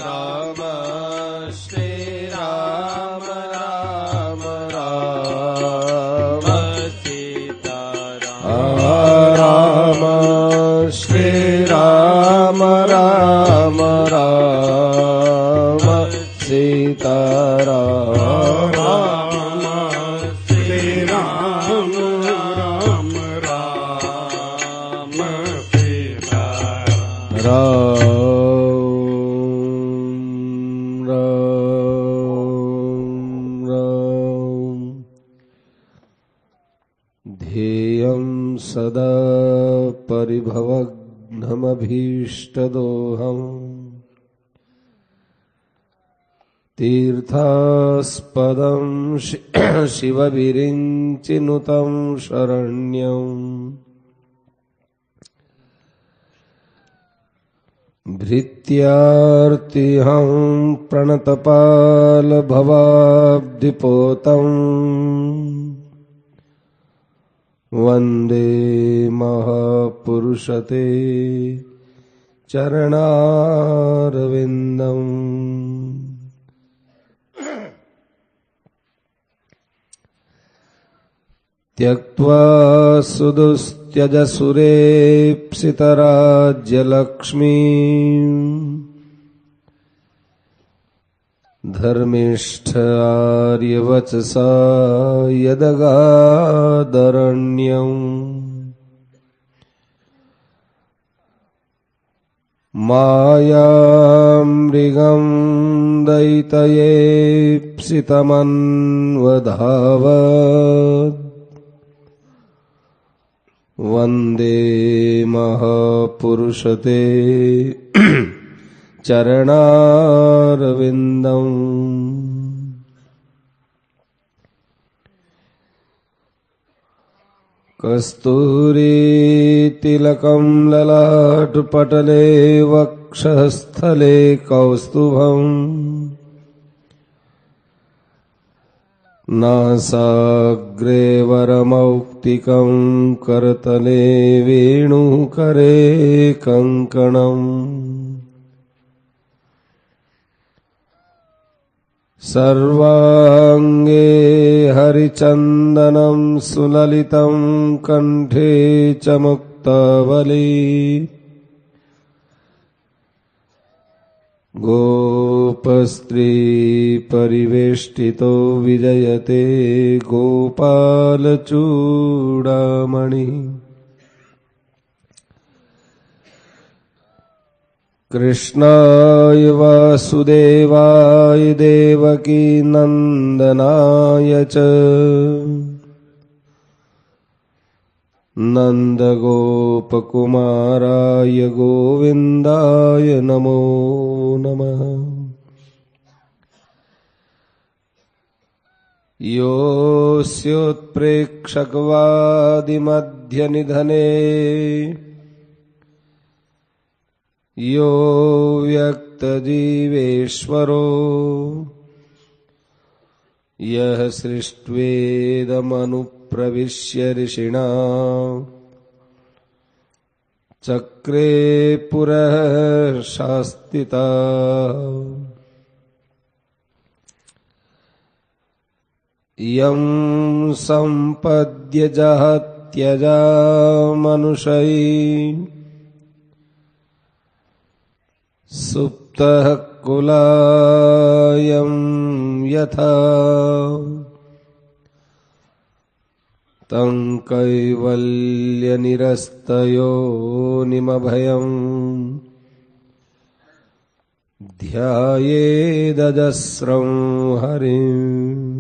राम श्री राम राम राम सीता राम श्री राम राम राम सीता राम श्री राम राम राम सीता राम सदा परिभवघ्नमभीष्टदोहम् तीर्थास्पदं शिवविरिञ्चिनुतं शरण्यम् भृत्यार्तिहं प्रणतपालभवाब्धिपोतम् वन्दे महापुरुषते चरणारविन्दम् त्यक्त्वा सुदुस्त्यजसुरेप्सितराज्यलक्ष्मीम् धर्मिष्ठ आर्यवचसा यदगादरण्यम् मायामृगं दयितयेप्सितमन्वधावत् वन्दे महापुरुषते चरणारविन्दम् कस्तूरीतिलकं ललाटपटले वक्षस्थले कौस्तुभम् नासाग्रे वरमौक्तिकं करतले वेणुकरे कङ्कणम् सर्वांगे हरिचन्दनं सुललितं कंठे च मुक्तावली गोपस्त्री परिवेष्टितो विजयते गोपालचूडामणि कृष्णाय वासुदेवाय देवकी नंदनाय च नंदगोपकुमाराय गोविन्दाय नमो नमः। योऽस्योत्प्रेक्षकवादिमध्यनिधने यो व्यक्तजीवेश्वरो यः सृष्ट्वेदमनुप्रविश्य ऋषिणा चक्रे पुरः शास्तिता यं सम्पद्य जहत्यजा मनुषै सुप्तः कुलायं यथा तं कैवल्यनिरस्तयोनिमभयम् ध्यायेदजस्रं हरिम्।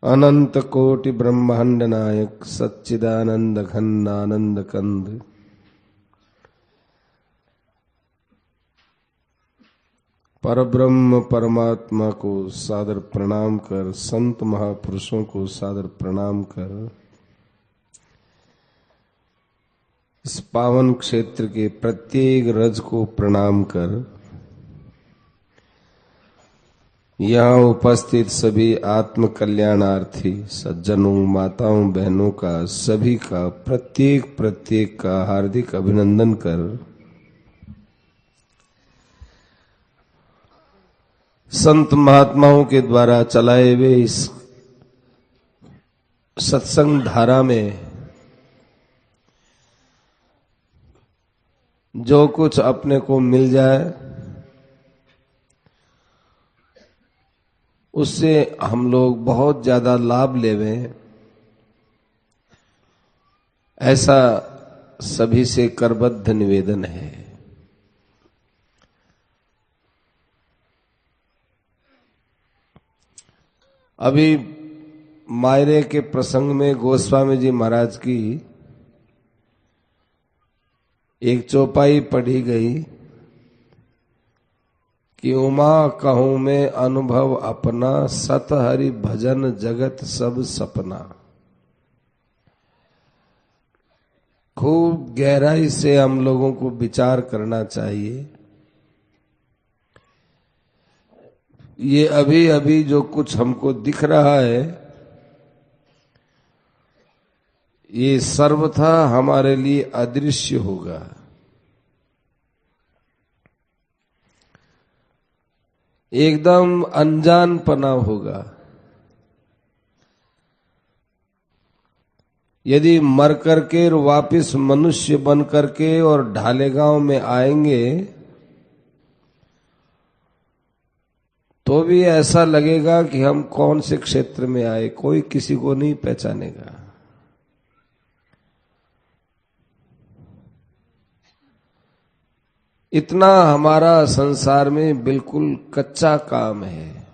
अनंत कोटि ब्रह्मांड नायक सच्चिदानंद घन आनंद कंद परब्रह्म परमात्मा को सादर प्रणाम कर, संत महापुरुषों को सादर प्रणाम कर, इस पावन क्षेत्र के प्रत्येक रज को प्रणाम कर, यहाँ उपस्थित सभी आत्म कल्याणार्थी सज्जनों, माताओं, बहनों का, सभी का, प्रत्येक का हार्दिक अभिनंदन कर संत महात्माओं के द्वारा चलाए हुए इस सत्संग धारा में जो कुछ अपने को मिल जाए उससे हम लोग बहुत ज्यादा लाभ लेवें, ऐसा सभी से करबद्ध निवेदन है। अभी मायरे के प्रसंग में गोस्वामी जी महाराज की एक चौपाई पढ़ी गई कि उमा कहूं में अनुभव अपना, सत हरि भजन जगत सब सपना। खूब गहराई से हम लोगों को विचार करना चाहिए। ये अभी अभी जो कुछ हमको दिख रहा है ये सर्वथा हमारे लिए अदृश्य होगा। एकदम अनजानपना होगा। यदि मर करके वापिस मनुष्य बन करके और ढालेगांव में आएंगे तो भी ऐसा लगेगा कि हम कौन से क्षेत्र में आए, कोई किसी को नहीं पहचानेगा। इतना हमारा संसार में बिल्कुल कच्चा काम है।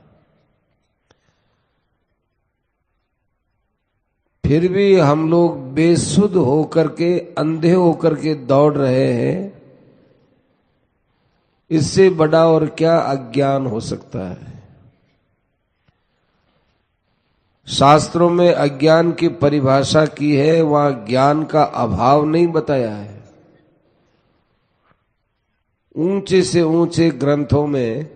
फिर भी हम लोग बेसुध होकर के, अंधे होकर के दौड़ रहे हैं। इससे बड़ा और क्या अज्ञान हो सकता है। शास्त्रों में अज्ञान की परिभाषा की है, वहां ज्ञान का अभाव नहीं बताया है। ऊंचे से ऊंचे ग्रंथों में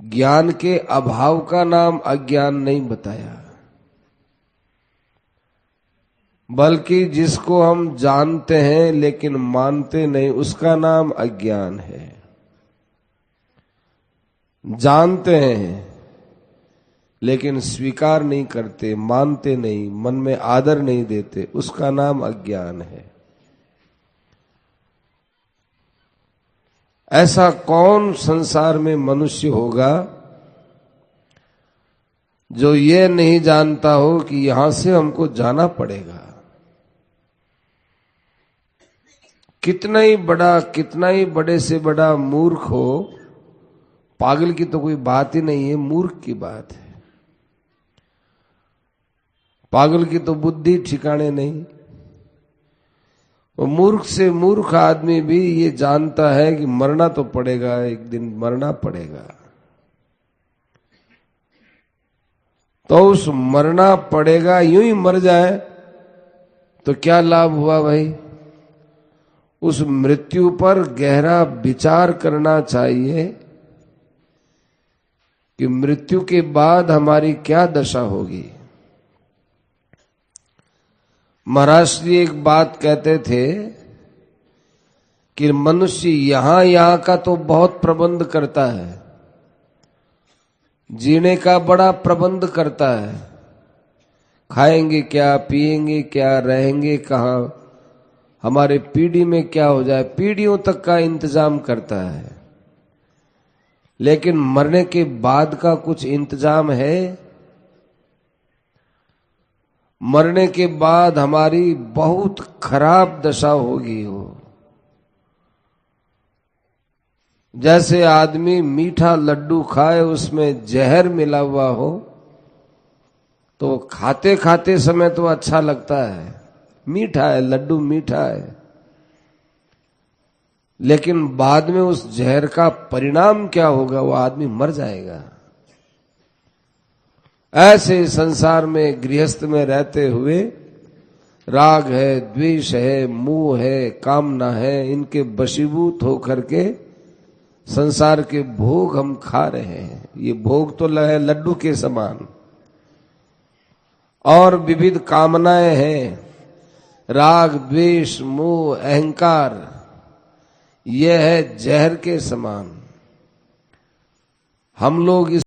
ज्ञान के अभाव का नाम अज्ञान नहीं बताया, बल्कि जिसको हम जानते हैं लेकिन मानते नहीं उसका नाम अज्ञान है। जानते हैं लेकिन स्वीकार नहीं करते, मानते नहीं, मन में आदर नहीं देते, उसका नाम अज्ञान है। ऐसा कौन संसार में मनुष्य होगा जो ये नहीं जानता हो कि यहां से हमको जाना पड़ेगा। कितना ही बड़े से बड़ा मूर्ख हो, पागल की तो कोई बात ही नहीं है, मूर्ख की बात है। पागल की तो बुद्धि ठिकाने नहीं। और मूर्ख से मूर्ख आदमी भी ये जानता है कि मरना तो पड़ेगा, एक दिन मरना पड़ेगा। तो उस मरना पड़ेगा यूं ही मर जाए तो क्या लाभ हुआ भाई। उस मृत्यु पर गहरा विचार करना चाहिए कि मृत्यु के बाद हमारी क्या दशा होगी। महाराज जी एक बात कहते थे कि मनुष्य यहां का तो बहुत प्रबंध करता है, जीने का बड़ा प्रबंध करता है। खाएंगे क्या, पिएंगे क्या, रहेंगे कहाँ, हमारे पीढ़ी में क्या हो जाए, पीढ़ियों तक का इंतजाम करता है। लेकिन मरने के बाद का कुछ इंतजाम है। मरने के बाद हमारी बहुत खराब दशा होगी। जैसे आदमी मीठा लड्डू खाए उसमें जहर मिला हुआ हो तो खाते खाते समय तो अच्छा लगता है, मीठा है, लड्डू मीठा है, लेकिन बाद में उस जहर का परिणाम क्या होगा, वो आदमी मर जाएगा। ऐसे संसार में गृहस्थ में रहते हुए राग है, द्वेष है, मोह है, कामना है, इनके वशीभूत होकर के संसार के भोग हम खा रहे हैं, ये भोग तो है लड्डू के समान। और विविध कामनाएं हैं, राग द्वेष मोह अहंकार, यह है जहर के समान। हम लोग इस